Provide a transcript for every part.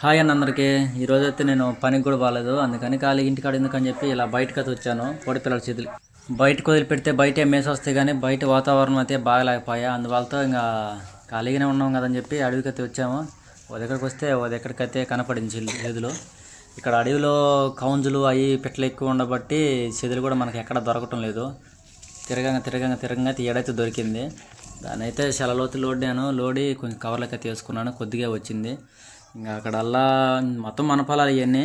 Hi అన్న అందరికీ. ఈరోజైతే నేను పనికి కూడా బాగాలేదు, అందుకని ఖాళీ ఇంటికాడ ఎందుకని చెప్పి ఇలా బయటకు అయితే వచ్చాను. కోడి పిల్లల చేతులు బయటకు వదిలిపెడితే బయట మేసి వస్తాయి, కానీ బయట వాతావరణం అయితే బాగలేకపోయా. అందువల్లతో ఇంకా ఖాళీగానే ఉన్నాం కదని చెప్పి అడవికి అయితే వచ్చాము. ఓ దగ్గరికి వస్తే ఓ దగ్గరికైతే కనపడింది చెదులు. ఇక్కడ అడవిలో కౌంజులు అవి పిట్టలు ఎక్కువ ఉండబట్టి చెదులు కూడా మనకి ఎక్కడ దొరకటం లేదు. తిరగంగా తీయడైతే దొరికింది. దాని అయితే చాలా లోతు లోడి కొంచెం కవర్లకి అయితే వేసుకున్నాను. కొద్దిగా వచ్చింది. ఇంకా అక్కడల్లా మొత్తం మన పొలాలు ఇవన్నీ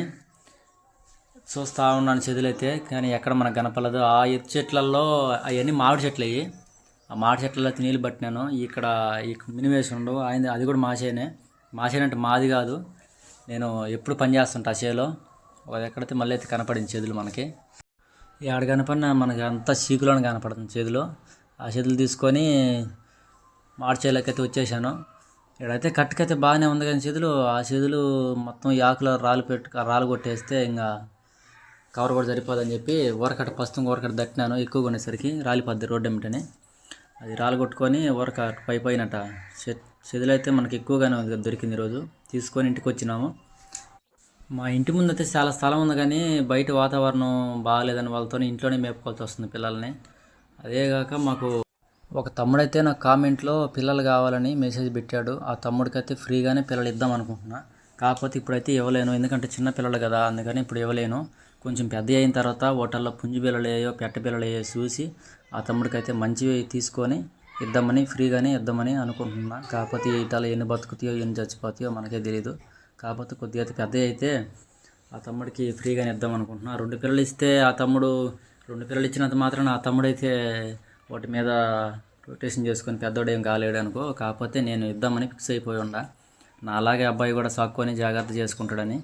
చూస్తూ ఉన్నాను చెదులైతే, కానీ ఎక్కడ మనకు కనపడలేదు. ఆ ఎత్తు చెట్లల్లో అవన్నీ మామిడి చెట్లు అయ్యి, ఆ మామిడి చెట్లలో నీళ్ళు పట్టినాను. ఇక్కడ ఈ మినివేసి ఉండవు ఆయన, అది కూడా మాసేనంటే అంటే మాది కాదు. నేను ఎప్పుడు పని చేస్తుంటా ఆ చేలో. ఎక్కడైతే మళ్ళీ అయితే కనపడింది చెదులు మనకి. ఈ ఆడ కనపడిన మనకి అంతా సీకులోనే కనపడుతుంది చెదులు. ఆ చెదులు తీసుకొని మామిడి చేలోకి అయితే వచ్చేసాను. ఇక్కడైతే కట్టుకైతే బాగానే ఉంది, కానీ ఆ చెదులు మొత్తం ఈ ఆకులో రాళ్ళు కొట్టేస్తే ఇంకా కవర్ కూడా సరిపోదని చెప్పి ఊరకట్ట ప్రస్తుతం ఊరకట్ట దట్టినాను. ఎక్కువగా ఉండేసరికి రాలిపోద్ది రోడ్డు ఏమిటని అది రాళ్ళు కొట్టుకొని ఊరకట్ట పైపోయినట్ట చెదులు అయితే మనకి ఎక్కువగానే దొరికింది. ఈరోజు తీసుకొని ఇంటికి వచ్చినాము. మా ఇంటి ముందు అయితే చాలా స్థలం ఉంది, కానీ బయట వాతావరణం బాగాలేదని వాళ్ళతో ఇంట్లోనే మేపుకోవాల్సి వస్తుంది పిల్లల్ని. అదేగాక మాకు ఒక తమ్ముడైతే నాకు కామెంట్లో పిల్లలు కావాలని మెసేజ్ పెట్టాడు. ఆ తమ్ముడికైతే ఫ్రీగానే పిల్లలు ఇద్దాం అనుకుంటున్నా. కాకపోతే ఇప్పుడైతే ఇవ్వలేను, ఎందుకంటే చిన్న పిల్లలు కదా, అందుకని ఇప్పుడు ఇవ్వలేను. కొంచెం పెద్ద అయిన తర్వాత హోటల్లో పుంజు పిల్లలు ఏయో పెట్ట పిల్లలు ఏయో చూసి ఆ తమ్ముడికైతే మంచివి తీసుకొని ఫ్రీగానే ఇద్దామని అనుకుంటున్నా. కాకపోతే ఇటాలో ఎన్ని బతుకుతాయో ఎన్ని చచ్చిపోతాయో మనకే తెలియదు. కాకపోతే కొద్దిగా అయితే పెద్ద అయితే ఆ తమ్ముడికి ఫ్రీగానే ఇద్దాం అనుకుంటున్నా. 2 పిల్లలు ఇస్తే ఆ తమ్ముడు 2 పిల్లలు ఇచ్చినంత మాత్రాన ఆ తమ్ముడైతే వాటి మీద రొటేషన్ చేసుకొని పెద్దోడు ఏం కాలేడు అనుకో. కాకపోతే నేను ఇద్దామని ఫిక్స్ అయిపోయి ఉండా. నా అలాగే అబ్బాయి కూడా సాక్కొని జాగ్రత్త చేసుకుంటాడని.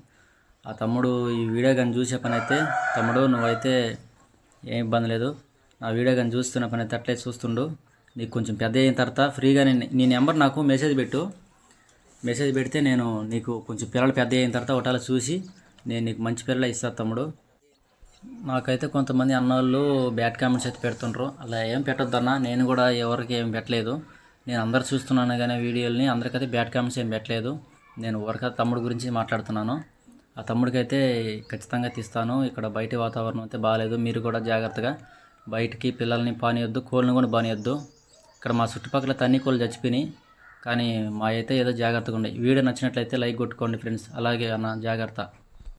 ఆ తమ్ముడు ఈ వీడియో కానీ చూసే పని అయితే, తమ్ముడు నువ్వైతే ఏం ఇబ్బంది లేదు, నా వీడియో కానీ చూస్తున్న పని అయితే అట్లే చూస్తుండు. నీకు కొంచెం పెద్ద అయిన తర్వాత ఫ్రీగా నీ నెంబర్ నాకు మెసేజ్ పెడితే నేను నీకు కొంచెం పిల్లలు పెద్ద అయిన తర్వాత ఒకటాల చూసి నేను నీకు మంచి పిల్లలు ఇస్తాను తమ్ముడు. నాకైతే కొంతమంది అన్నోళ్ళు బ్యాడ్ కామెంట్స్ అయితే పెడుతుండ్రు. అలా ఏం పెట్టొద్దన్నా, నేను కూడా ఎవరికి ఏం పెట్టలేదు. నేను అందరు చూస్తున్నాను కానీ వీడియోలని అందరికైతే బ్యాడ్ కామెంట్స్ ఏం పెట్టలేదు. నేను ఎవరికైతే తమ్ముడు గురించి మాట్లాడుతున్నాను. ఆ తమ్ముడికైతే ఖచ్చితంగా తీస్తాను. ఇక్కడ బయట వాతావరణం అయితే బాగాలేదు, మీరు కూడా జాగ్రత్తగా బయటికి పిల్లల్ని పానియొద్దు, కోళ్ళని కూడా బానియొద్దు. ఇక్కడ మా చుట్టుపక్కల తన్ని కోళ్ళు చచ్చిపోయినాయి, కానీ మా అయితే ఏదో జాగ్రత్తగా ఉండే. వీడియో నచ్చినట్లయితే లైక్ కొట్టుకోండి ఫ్రెండ్స్. అలాగే అన్న జాగ్రత్త.